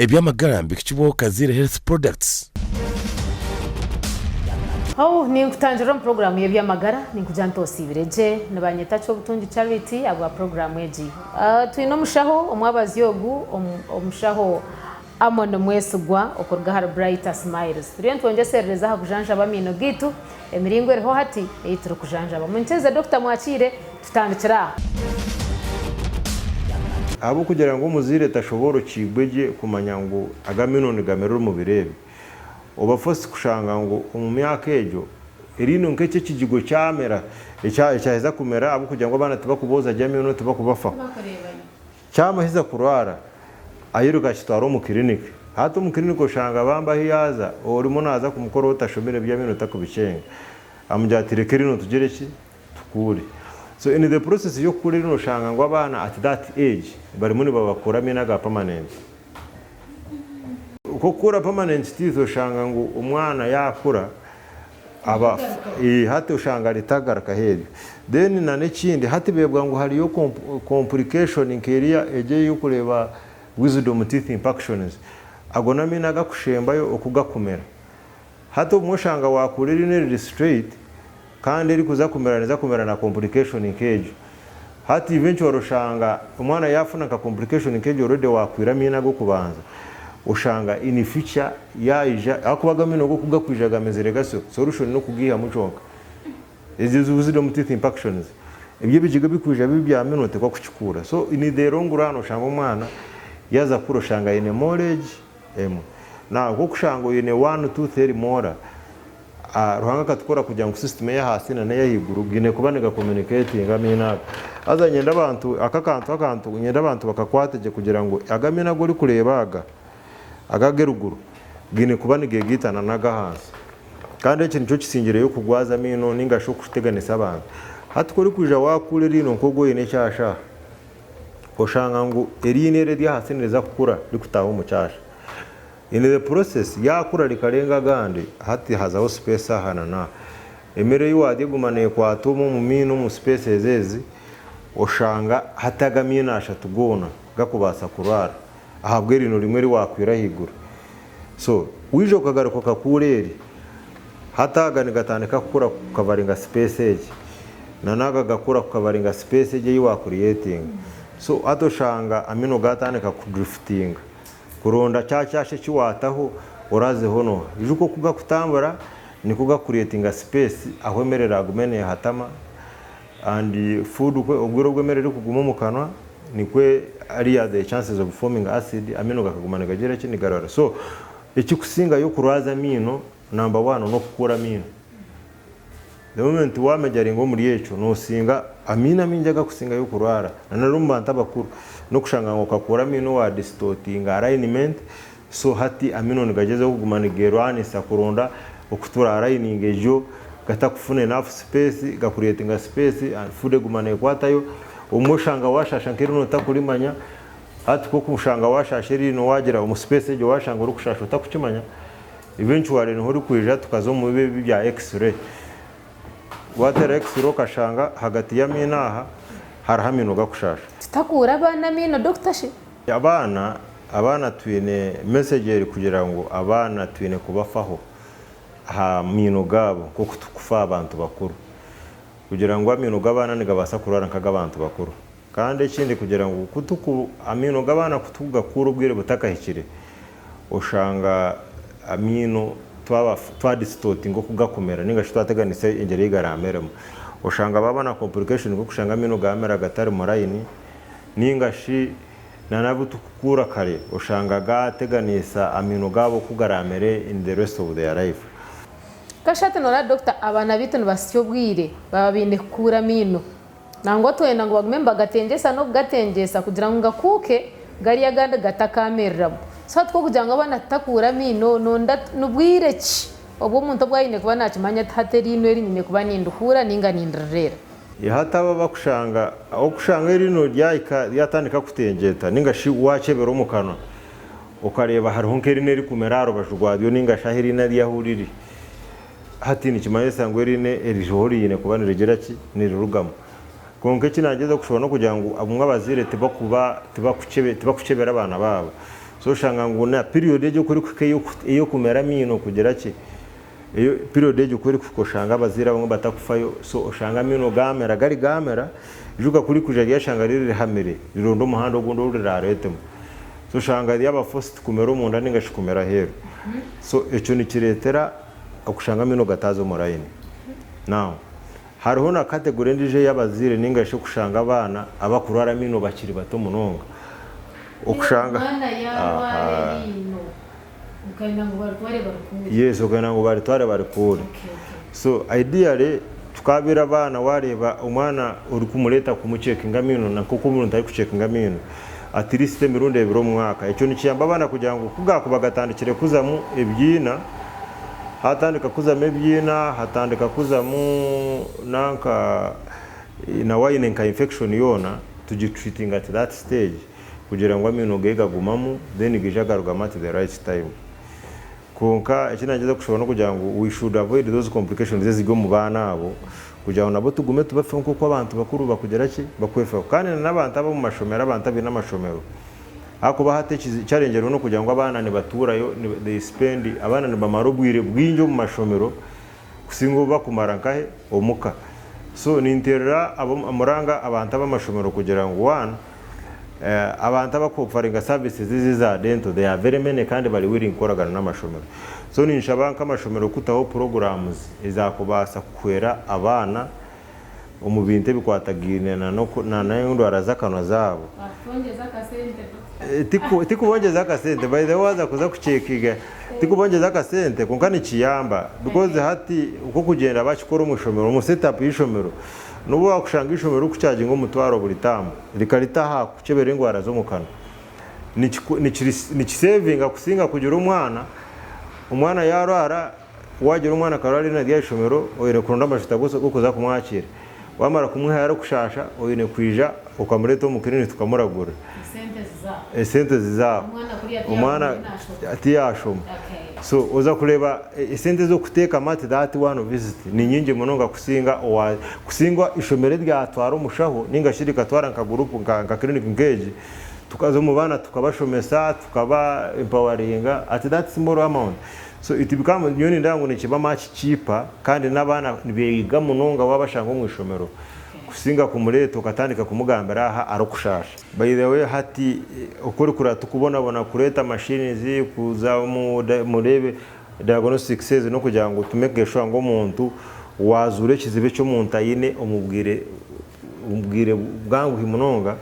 ebyamagara mbikibwo Kazire Health Products. Ni kutangira programu y'ebyamagara ni kujanto sibireje nabanyeta cyo butungi charity agwa programu eji twino mushaho omwabazi yogu omushaho Amon Mwesugwa okorga har Brighter Smiles turiyo twongeserereza ha kujanja bamino gitu emiringo eriho hati eitiro kujanja bamunteze Dr. Mwakire tutandikira abo kugira ngo umuzire tashobora kigweje kumanya ngo agamino ni gamero mu birebe obafosi kushanga ngo mu myaka ejo irino nkeke kijigo cyamera cyaheza kumera abo kugira ngo abana tubakuboza jamino tubakubafa cyamahiza kurwara ayiruka kitwaro mu clinic hato mu clinic oshanga bamba hiyaza urimo naza kumukoro utashomere byamino takubicenga amujatire kirino tugereki tukure. So in the process yo kure rino shanga ngo abana at that age bari muni babakora minaga permanent ukokura permanent tizo shanga ngo umwana yakura aba hati ushanga ritagaraka hedi then na nekindi hati bebwa ngo hari yo complication in career eje yo kureba wisdom teeth infections agona minaga kushembayo okugakumera hati umushanga wakure rino straight kandi eri kuza kumera na complication inkejo hati eventually ushanga umwana yafuna ka complication inkejo already wakwira mina go kubanza ushanga in future yaija akubaga mino go kugakwijaga mezeregaso solution no kugiha muconka ezizo wisdom teeth infections ibyo bijiga bikwija bibya minote kwa kuchikura so in the long run ushanga umwana yaza kuroshanga in knowledge na go kushanga in 1 2 3 more ruhanga katukora kugira ngo system ya hasi na nayo yiguru gine kubanega communicating amina azanyenda abantu akakantu nyenda abantu bakakwateje kugira ngo agamina gori kurebaga agageruguru gine kubanige gitana naga hasi kandi ikintu cyo kisingire yo kugwaza mino ningasho kuteganisa abantu hatukori kuja wakure rino nkogo yene cyasha oshanga ngo erinere rya hasi neza kukura rikutaho mu cyasha. In the process yakura likarenga gandi hati hazaho space hana na emere yuwadi gumane kwa tumu mu mino mu space ezezi oshanga hatagamina ashatugona gakubasa kurara ahabwe rino rimwe ri wakwira higura so wijo kagaruko kakureri hatagani gatandika kukura kukavaringa space eje nanaga gakura kukavaringa space eje yiwa creating so atoshanga amino gatandika kudrifting kuronda cyashashe kiwataho oraze hono ijuko kuga kutambara ni kuga creating space aho emerera gumene hatama and food ubwiro gwemerera kuguma mu kanwa nikwe ari the chances of forming acid amino gakagumana gagera kini garara so ikikusinga yo kuraza mino number 1 no kukura mino the moment wamejari ngo muri yecho no singa amina minjaga kusinga yo kurara nanarumba ntabakuru no kushanga ngo kakura mino wa distorting alignment so hati amino nigageze kugumana gerwani sakuronda okutura aligning ejo gatakufune enough space gakuriyetinga space and food gumana kwatayo umushanga washasha nkiri no takurimanya hati ko kumushanga washashe rino wagira mu space ejo washanga uri kushasha takukimanya eventually no uri kwija tukazo mu bibi bya x-ray watera x-ray kashanga hagati ya minaha harahamino gakushasha takura abana mino Dr. Shi abana twine message kugira ngo abana twine kubafaho ha mino gabo ko kufa abantu bakuru kugira ngo amino gabana nigabasa kurara nkaga abantu bakuru kandi ikindi kugira ngo kutuku amino gabana kutuga kuru bwire butakahikire ushanga amino twa distorting ngo kugakomera ninga shitateganise ingere igarameramo ushanga babana complication ngo kushanga amino gamera gatari murayini ningashi nanabu tukura kare ushanga gateganisa amino gabo kugaramere in the rest of their life. Kashate nora Dr. abana bitu basyo bwire baba binde kura mino nango twenda ngo bagumemba gatengesa no gatengesa kugira ngo ngakuke gari yaganda gatakameramo so two kugira ngo abana takura mino nonda nubwire ki obwo umuntu bwayine kuba nakimanya hateri ino eri nyine kuba nindukura ninga nindirera hataba bakushanga aho kushanga rino ryatandika kutengeta ninga shi wachebero mu kanwa ukareba hariho nkerineri kumeraro bashugwadyo ninga shahiri nari yahuriri hati ni kimayesa ngo erine erijori yine kuba nirigera ki nirugamo konke kinageza kushobora no kugira ngo abumwe abazire tibakuchebera abana babo so shanga ngo na period yo kuri iyo kumera mino kugera ki iyo period yo kuri kukoshanga bazira bamwe batakufayo so oshanga mino gamera gari gamera juga kuri kujagiye shanga riri hamere rirondo muhando gundo riraretemo so shanga yaba first kumera umuntu ningashikumera hero so eco ni kiretera akushanga mino gatazo morayine now hariho na category ndije y'abazire ningashe kushanga abana abakurara mino bakiri bato munonga okushanga yes ukana ngo baritware barikure so ideally tukabira abana wareba umwana uri kumureta kumucheka ingamino na kuko umuntu ntari kucheka ingamino at least mirunde biro mwaka icyo ni kiyamba abana kugira ngo kugako bagatandikire kuzamu ebyina hatandika kuzamu ebyina hatandika kuzamu nanka na wine infection yona tugitreating at that stage kugira ngo amino gega gumamu then gijagaruka at the right time konka ikinageza kushobora no kugira ngo we should avoid those complications zigo mu bana abo kugira ngo nabo tugume tubafe nkuko abantu bakuru bakugera ki bakwefa kandi n'abantu abo mu mashomero abantu abi n'amashomero ako bahatekiza cyarengero no kugira ngo abana ne baturayo they spend abana ne bamarubwire bwinjo mu mashomero kusingo bakumara nkahe omuka so ninterera abo amuranga abantu abamashomero kugira ngo one abantu abakopfaringa services ziza dento they are very many kandi bari willing koragana n'amashomero so ninshabanka amashomero kutaho programs izakubasa kwera abana umubinte bikwatagirana no nayo ndwara kano zabo atongeza kasente tikubongeza akasente by the way kuza kucekiga tikubongeza akasente kunkani kiyamba because hati uko kugenda bakikora umushomero mu setup y'ishomero nubo wakushanga ishomero kucyaje ngo mutwaro buri tamu rikaritaha kucebera ingwara zo mu kanwa ni saving akusinga kugira umwana yarara wagira umwana karari na rya ishomero oyere kurunda amashita gusa kuza kumwakira wamara kumwihara kushasha oyene kwija ukamureto mu kirini tukamuragura sente ziza umwana ati yashoma so uza kureba sente zo kuteka mate that one visit ni nyingi munonga kusinga ishomere ryatwara umushaho ningashirika twara nka group nka clinic ngeje tukazo mu bana tukabashomesa tukaba empowering at that small amount so it become nyoni ndango ne kiba match cheaper kandi nabana biga munonga wabashanga mu ishomero kusinga kumureto ukatandika kumugambira aha arokushasha by the way hati ukuri kurata kubona kureta machine zi kuza murebe diagnostic says no kugira ngo tumeke sho ngo umuntu wazure kizibe cyo muntu ayine umubwire bwangu himunonga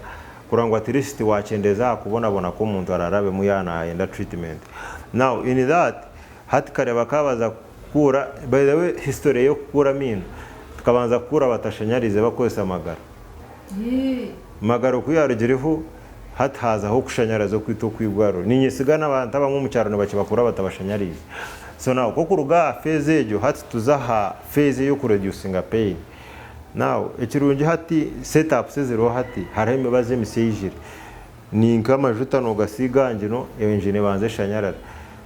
kurangwa at least wakendeza kubona ko umuntu ararabe mu yana yenda treatment now in that hati kareba kabaza kura by the way history yo kura mino tukabanza kura batashanyarize bakosa magaro kuyarugireho hataza ho kushanyaraza kwito kwibwaro ninyisiga n'abantu abamwe mu cyarano bakibakura batabashanyarize so now ko kuruga phase ejo hati tuzaha phase yo kureducinga pain now ekirungi hati setup sezero hati hareme baze misejire ni nkamajuta no gasiga ngino engine banze shanyaraza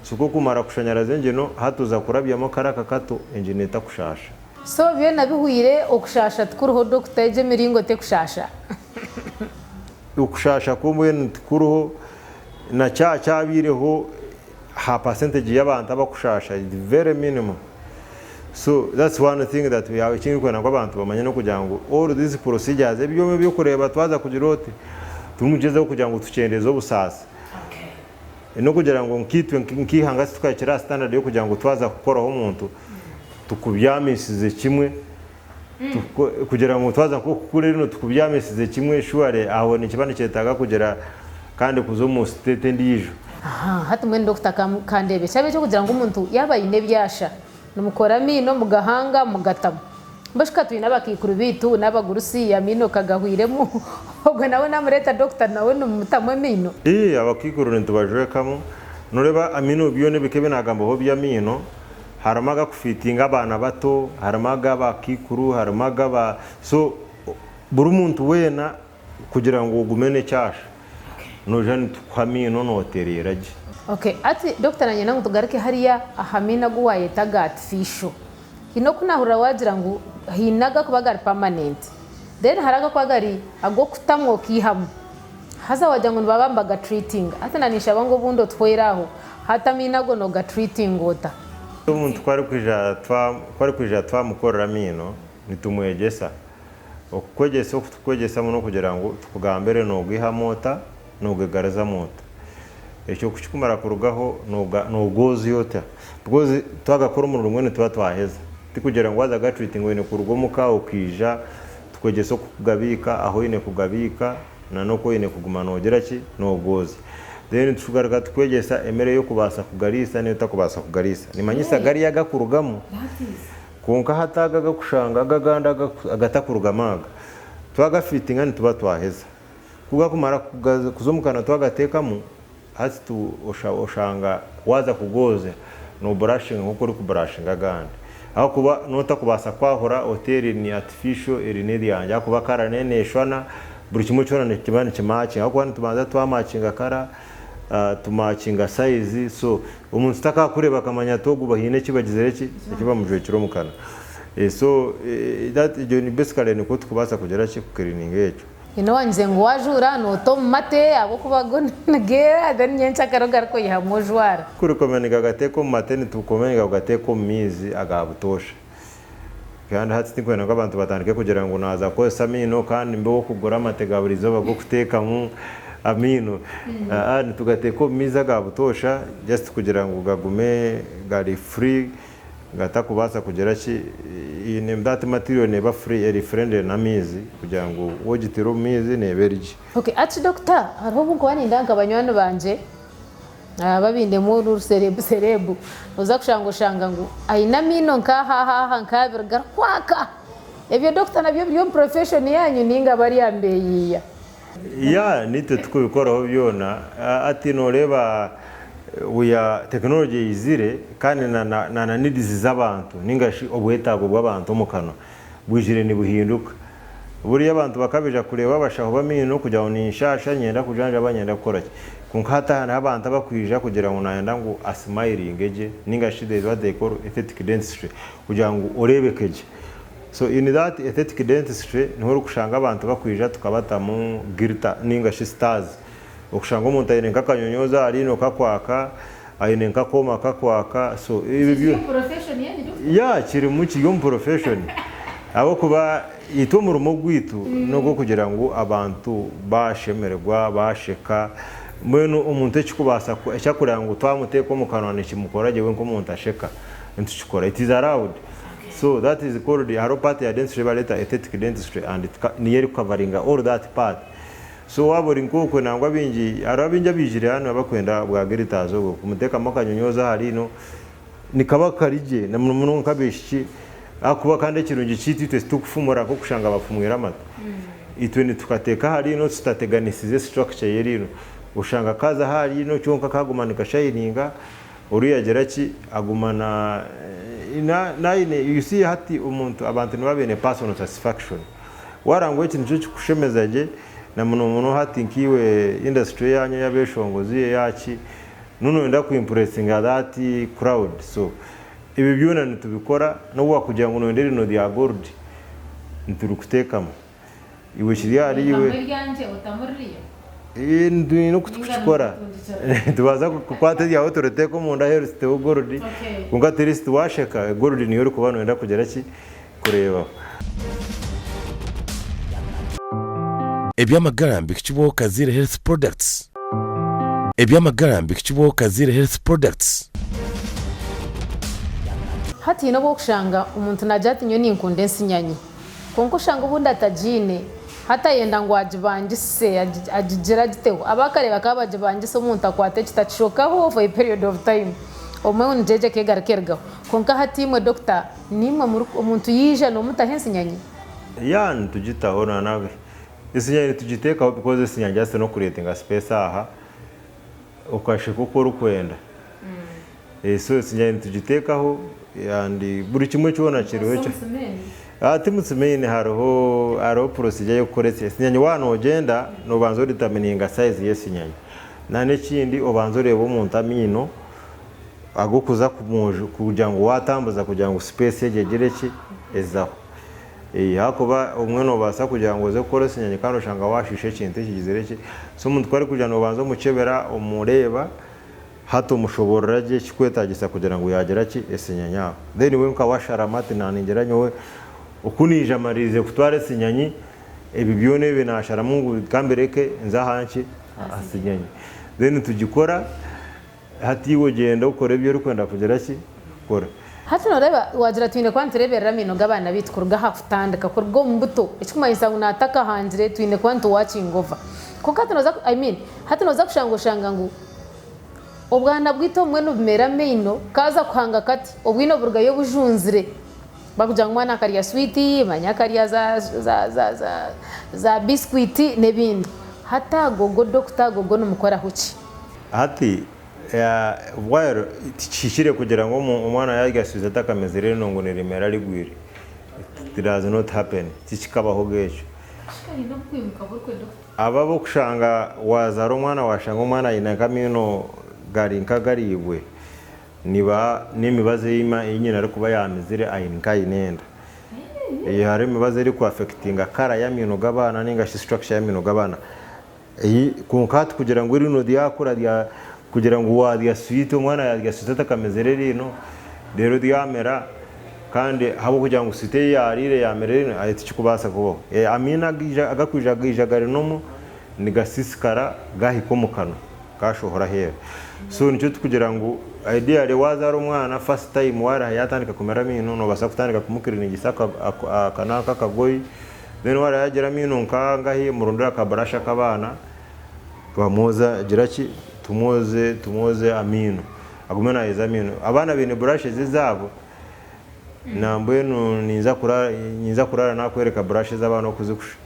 suko kumara kushanyaraza ngino hatuza kurabyamo karaka kato engine takushasha so byo nabihuire okushasha tukuruho Dr. Jemiringo te kushasha ukushasha kumwe ntukuruho na cyabireho ha percentage y'abantu abakushasha is very minimum so that's one thing that we have chingwe na abantu bamanye no kugira ngo all these procedures ebyo byo kureba twaza kugira ote tumugezeho kugira ngo tucendezo busasa no kugira ngo nkitwe nkihanga tukakira standard yo kugira ngo twaza gukoraho umuntu tukubyamisize kimwe kugira ngo twaza kuri rino tukubyamisize kimwe shuare aho ni kibane cyetaga kugera kandi kuzo mu state ndijo hati mwe Dr. Kandebe cyabe cyo kugira ngo umuntu yabaye inebyasha numukora mino mugahanga mugatamo mbashika tuina bakikuru bitu n'abagurusi ya mino kagahwiremo ubwo nawe namureta Dr. nawe numutamwe mino abakikuru ntubajwekamo nureba amino byone bikebe nagambo ho bya mino haramaga kufitinga abana bato haramaga bakikuru haramaga so buri muntu wena kugira ngo ugumene cyasha nojani twamino notereraje okay ati Dr. Nanyana ngutugaruke hariya ahamina guwaye taga artificial hino kunahura wagira ngo hinaga kubagara permanent then haraga kwagari ago kutamwo kihamu haza wajya ngo babambaga treating ate nanisha bango bundo tweraho hata minago no ga treating ota umuntu twari kwija twamukorera mino nitumwegesa okwegesa muno kugira ngo tukugambere no gwiha mota no gwegareza mota ekyo kukikumara kurugaho no gozi yota because twagakora umuriro mwene tuba twaheza tikugira ngo waza treating wene kurugomuka ukija tukwegeso kugabika aho ine kugabika na no ko ine kuguma nogera ki no gozi then tugaruka tukwegesa emere yo kubasa kugarisa ne utakubasa kugarisa nimanyisa gari yagakurugamo konka hatagaga kushanga agaganda agatakurugamaga twagafitinga nituba twaheza kuga kumara kuzomukana twagatekamo hasi tu oshanga waza kugoze no brushing nkuko uri kubrushinga agandi aho kuba nota kubasa kwahora hotel ni artificial erinedi yanja kuba karaneneshwana buri kimwe cyona ne kibane kimachi aho kwani tubanza twamacinga kara tumacinga size so umuntu taka kureba kamanya togu bahine kibagizere kiba mujwe kiro mukana so that ni basically ni ko tukubasa kugera ki cleaning echo wanze ngo wajura no tom mate abo kubago ngera then nyencha karogar ko ya mojwara kuri komenika gateko mate ni tukomenika gateko mizi agabutosha kandi hati tikwena abantu batandike kugira ngo naza ko samino kandi mbe wo kugura amategaburizo bago kuteka mu amino ani tugateko miza gabutosha just kugira ngo gagume gari free gatakubasa kugera ki ine mdati material neba free eri friendly na mizi kugira ngo wogitiro mizi neberije okay ati doctor hariho bunko wanindanga abanywano banje babinde mu cerebu uza kushanga ngo aina mino nkaha nkabirga kwaka ebyo doctor nabyo byo profession yanyu ninga bari yambeyiya ya nite tukubikoraho byona ati noreba uya technology izire kandi na needs z'abantu ningashi obwetago bw'abantu mukano bwijire ni buhinduka buri abantu bakabija kureba bashaho bamino kujya ni nshasha nyenda kujanja banyenda gukora kunkata n'abantu bakwija kugira ngo nayenda ngo asmiling eje ningashi de decor aesthetic dentistry kugira ngo orebekeje so in that aesthetic dentistry niho rukushanga abantu bakwija tukabata mu girta ningashi stars okushanga umuntu ayenenka kanyonyoza arino kakwaka ayenenka koma kakwaka so ibi byo profession yani ya kiri mu kiyo profession abo kuba itomuro gwitu no go kugira ngo abantu bashemererwa basheka mwenu umuntu ekikubasa ekyakuranga ngo twamuteko mu kanwa nikimukora jewe nko umuntu asheka ntukikora it is allowed so that is called the part ya dentistry baleta aesthetic dentistry and near covering all that part so wabori nkoko nangwa bingi arabinja bijire hano abakwenda bwa geritazo go kumuteka makanyonyoza harino nikabakarije na muno nkabishiki akuba kandi kirungi kititwe tukufumura ko kushanga bafumwera amata itwe tukateka harino tutateganisize structure yerino ushanga kaza harino cyonka kagumanika shininga uriyagera ki agumana ine you see hati umuntu abantu nibabene personal satisfaction warangwe ikintu cyo kushemezaje na muno hati nkiwe industry yanyu yabeshongozi yaki nuno nda ku impressing that crowd so ibi byona nitubikora no wakugira ngo nondere no dia gold niturukutekamo iwe kiri ari iwe ndi no kutukikora tubaza kukwata ya autorite ko munda health te gold kunga terist washeka gold niyo uri kubana wenda kugera ki kureba ebyamagarambi kibo Kazire Health Products ebyamagarambi kibo Kazire Health Products hati no bokushanga umuntu najati nyoni nkundensi nyanyi konko shanga ubundi atajine hata yenda ngo ajibangise ajigira giteho abakare bakabajibangise umuntu akwate kitashokaho for a period of time omwe unjeje kegarkerga konka hati imwe doctor nimwe umuntu yija no mutahensi nyanyi yan tujitaho nawe isinyani tujiteka because isinyani just no creating space aha ukashe gukora ukwenda so isinyani tujitekaho yandi buri kimwe cyona kiriwe cyo timutsimene hariho procedure yo koretse isinyani wano ogenda no banzo determininga size yesinyani nane kindi obanzo rebo umuntu amino agokuza kumuje kugira ngo watambuza kugira ngo space yegere ki ezaho hakuba umwe nobasa kugira ngo uze gukora sinyanyi kandi ushanga washishe kintu kigizereke so umuntu twari kugira ngo ubanze umucebera umureba hato mushobora je kikwetagisa kugira ngo yagera ki esinyanya then we nkawashara mati naningeranye we ukunije amarize kutware sinyanyi ebi byone binashara mungu kambereke nzahanki asinyanyi then tugikora hatiwe genda ukore ibyo rukwenda kugera ki kora hati noreba wagira twine kwantureberera mino gabana bitkuruga hafutandika kurgo mbuto ikikumanyisa unataka hanjire twine kwantu watching over kuko tunoza hati noza kushanga ngo obwana bwito mwe nubimera mino kaza kuhanga kati obwino burgayo bujunzire bakujanga mwana kariya sweet manya kariya za biscuit nebindi hata gogo doctor gogo numukora huki hati wire tishire kugira ngo umwana yagasubiza atakameze rero ngo nirimera rigwire it does not happen tikikabaho gecho ababo kushanga wazaro umwana washanga umwana inakamino garinka garibwe niba nimibaze yima inyina ari kuba yamizire ayinka inenda hari imibaze iri ku affectinga kara ya mino gabana ninga structure ya mino gabana kunkati kugira ngo irino diakura dia kugira ngo wadiya suite umwana yadiya suite atakameze rero diamera kandi habo kugira ngo suite yarire yamere ayiti kikubasa kubo amina agakwijagija garinomo ni gasisikara gahikomukano kashohora here so nicyo kugira ngo idea re wazara umwana first time wara yatandika kumera mino no basa kutandika kumukirina igisaka kanaka kagoyi then wara yagera mino nkangahi murundura kabarasha kabana bamoza giraki tumuze amino agumena izamino abana bine brushes zabo nambwenu niza kurara nakwereka brushes abana okuzikusha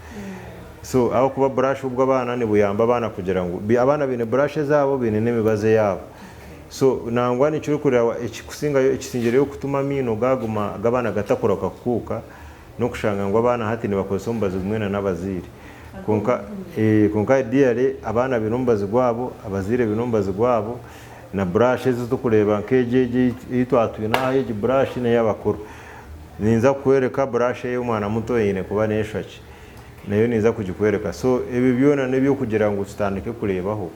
so aho kuba brush ubwo abana ni buyamba abana kugira ngo abana bine brushes zabo bine nemibaze yabo so nangwa ni cyo kurira ikikusinga ikisingere yo kutuma mino gaguma gabana gatakura kakuka no kushanga ngo abana hati ni bakosombaza umwena n'abaziri konka diare abana binombazi gwabo abazire binombazi gwabo na brushes zo kureba nkeje itwatuye na yeje brush ne yabakuru ninza kwereka brush y'umwana muto yine kuba neshaki nayo ninza kujikwereka so ibi byona nebyo kugira ngo tutandike kurebaho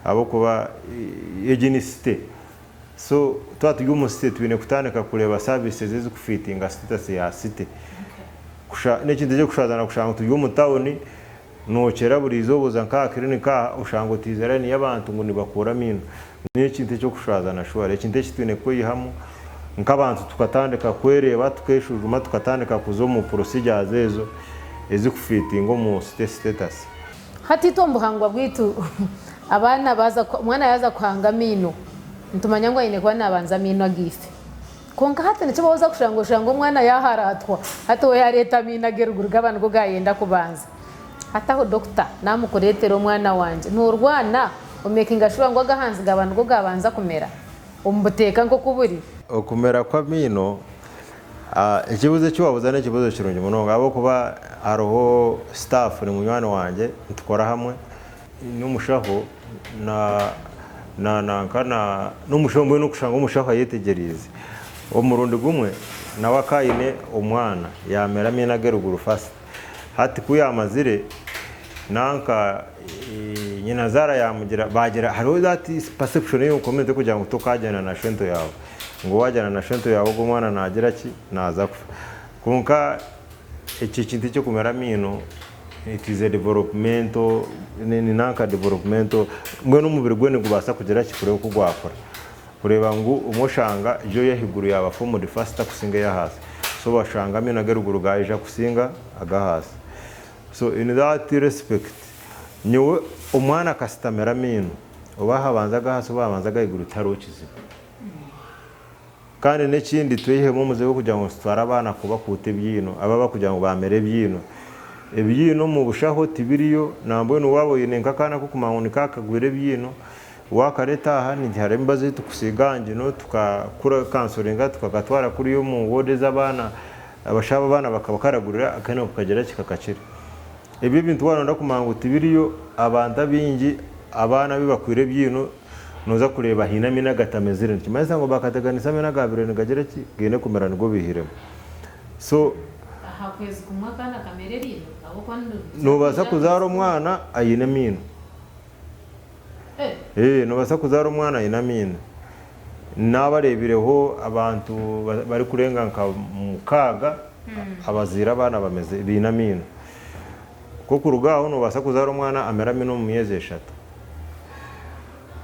abo kuba egenisite so twatuye umusite twine kutandika kureba services zo kufitinga status ya site kusha n'ikindi cyo kushazana kushanga tuye umutawuni nokera burizo boza nka klinika ushango tizerani y'abantu ngo nibakura mino n'ikindi cyo kushazana shwara ikindi kitwine ko yihamu nk'abantu tukatandika kwereba tukeshujuma tukatandika kuzo mu procedures ezo ezikufitinga mu status hati tombo hangwa bwitu abana baza mwana yaza kwanga mino ntumanya ngo ine kwa nabanza mino agife konka hati nicyo baza kushanga umwana yaharatwa hati we yareta mino agerugurga abantu go gayenda kubanza hataho doctor namukoretera umwana wanje nurwana umekinga shura ngo gahanzi gabantu go gabanza kumera umbuteka ngo kuburi okumera kwa mino ikibuze cyo wabuzana ikibuze kirungi muno ngabo kuba aroho staff ni munywana wanje tukora hamwe n'umushaho na kana n'umushombo no kushanga umushaho yetegereze umurundi gumwe nawe akayine umwana yamera mino ageruguru fast hati kuyamazire nanka nyina zara yamugira bagira hariho that perception yo komeze kugira ngo tukajyana na shento yawe ngo wajyana na shento yawe go mwana nagira ki naza kunka iki kintu cyo kumera mino it is a developmental ni nanka developmental mwe n'umubiri gwe gubasa kugira kikure uko gwakora kureba ngo umushanga jo yahiguru yaba fomu de faster kusinga ya hasi so bashanga mino ageruguru gaje kusinga agahasi so in that respect nyewe umwana kastamera mino ubaha banza gahasi babanza gahiguru tarokize kandi n'ikindi twihemo muze kugira ngo twara abana kuba kute byino ababa kugira ngo bamere byino ebyino mu bushaho tibiriyo nambo n'uwabo yinenka kana ko kumahunika kagwire byino wakareta aha ni hari mbaze tukusiganje no tukakura kansorenga tukagatwara kuri yo mu wode z'abana abashaba abana bakabakaragurira akane kukagera kikakacira ebyo bintu wana ndakumanga utibiriyo abanda bingi abana bibakwire byino noza kureba hinamina gatamezire kimaze ngo bakataganisa mena gabire ngagera ki gene kumera ngo bihiremo so hakwezi kumwe kana kamererino abo kwandi nubasa kuzara umwana ayine mino nubasa kuzara umwana ayine mino nabarebireho abantu bari kurenga nka mukaga abazira abana bameze binamino ko kurugaho nubasa kuzara umwana amera mino mu myezi 3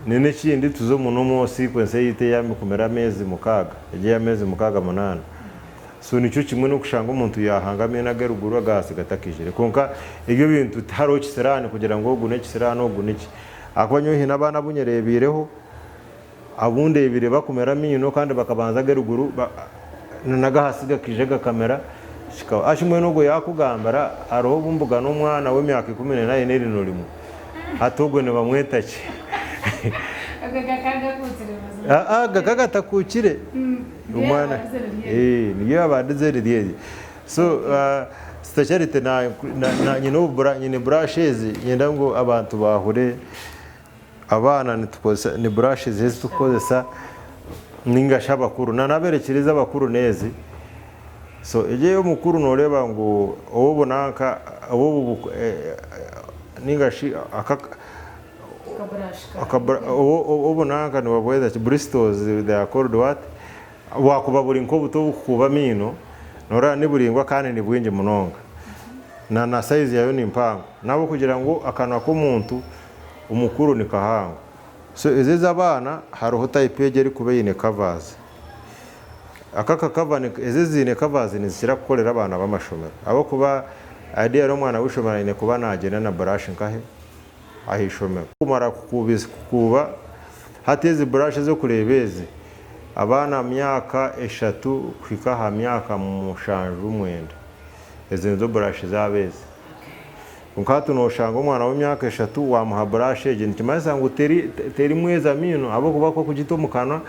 nene kindi tuzo muno mo sequence yite yami kumera amezi mukaga yagiye amezi mukaga 8 so nicyo kimwe no kushanga umuntu yahangamiye na garuguru agasi gatakijire konka ibyo bintu haro kiserane kugira ngo gune kiserane oguniki akwanyohe nabana bunyerebireho abunde bire bakumera mino kandi bakabanza garuguru nagahasiga kijega kamera shika ashimwe nogo yakugambara aroho bumbuga no mwana w'imyaka 14 n'irino rimwe atogwe ne bamwetake agaga takukire umwana niyo abadezeririye so speciality na nyine brushes nyenda ngo abantu bahure abana ni brushes zezi tukozesa ningasha bakuru naberekereza bakuru nezi so eje umukuru noreba ngo obonanka ningashi obonanka no baboza Bristols they are called what wakuba buri nko buto kuba mino nora ni buringwa kandi ni bwinje munonga na size yayo ni mpango nabo kugira ngo akana ko muntu umukuru ni kahango so ezeza abana haroho type yegeri kubeyine covers akaka cover ezezine covers ni zishira gukorera abana b'amashomero abo kuba idea ro mwana wishomera ine kuba nagena na brush nkahe ahishomera kumara kuba hateze brush zo kurebeze abana myaka 3 kwika ha myaka mushanju mwenda ezenzo brush zabeze unkatu no shanga umwana w'imyaka 3 wamuha brush eje ntimaza ngo teri mweza mino abo kuba ko kugito mukana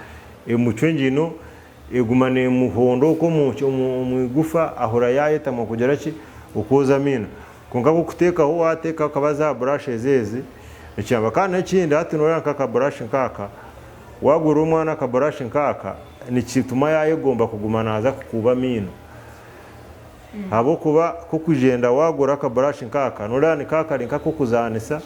emucwengino egumane muhondo ko mu gufa ahora yayeta mu kugera ki ukoza mino kunga guteka ho wateka kabaza brush zeze icyamba kandi n'ikindi hati no yanka ka brush nkaka wagura umwana ka brush nkaka ni kituma yayegomba kugumana aza kukuba mino abo kuba ko kujenda wagura ka brush nkaka norani kaka rinka ko kuzanisa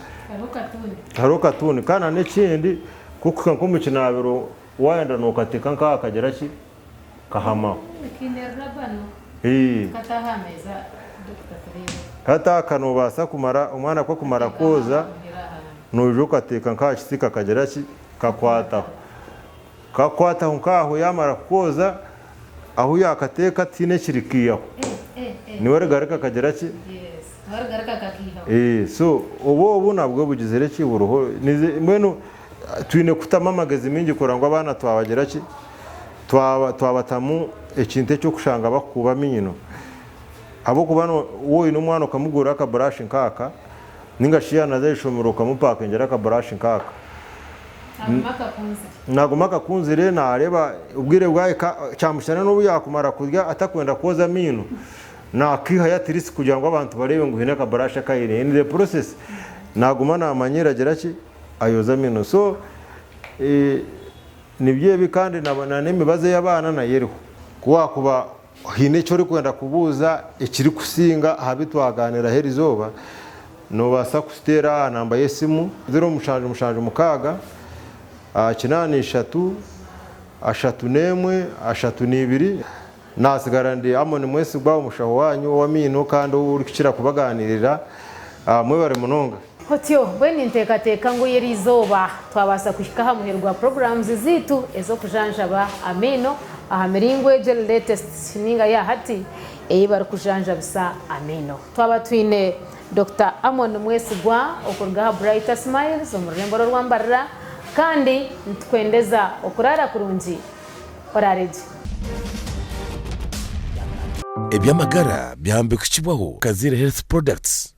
haroka tuni kana n'ikindi kuko nko mu kinabiro wayenda no kateka nkaka gera ki kahama katahameza hata kanubasa kumara umwana ko kumara koza nujuka teka nkakisika kagera ki kakwata nkaho yamara koza aho yakateka tine kirikiyaho niwe garaka kagera ki so ubu nabwo bugizere ki buruho mbeno twine kutamamagaza imingi kurangwa abana twabagera ki twabatamu ekinte cyo kushanga bakuba mino abo kubano wowe n'umwana ukamugura ka brush nkaka ningashiya nazayishomero ukamupaka ngera ka brush nkaka nagumaka kunzire nareba ubwire bwaye cyamushana n'ubu yakumara kurya atakwenda koza mino nakiha yatirisi kugira ngo abantu barebe ngo hine ka brush kayire in the process nagumana amanyera gera ki ayoza mino so nibyebi kandi nabana n'imibaze y'abana na yeriho kuba hine cyo rikwenda kubuza ikiri kusinga habitwaganira herizoba no basa kustera namba yesimu 0 mushanje mukaga 8 3 nasigarandi amone mwese gwa umushaho wanyu wa mino kandi urikira kubaganirira mwebare munonga hotyo bweni ntekateka ngo yerizoba twabasa kushika hamuherwa programs zitu ezo kujanjaba amino ahamiringwe je latest ninga ya hati eyibar kujanjabisa amino twaba twine Dr. Amon Mwesigwa okurga Brighter Smiles omurembo rwambarira kandi ntwendeza okurara kurungi orareje ebyamagara byambikwa Kazire Health Products.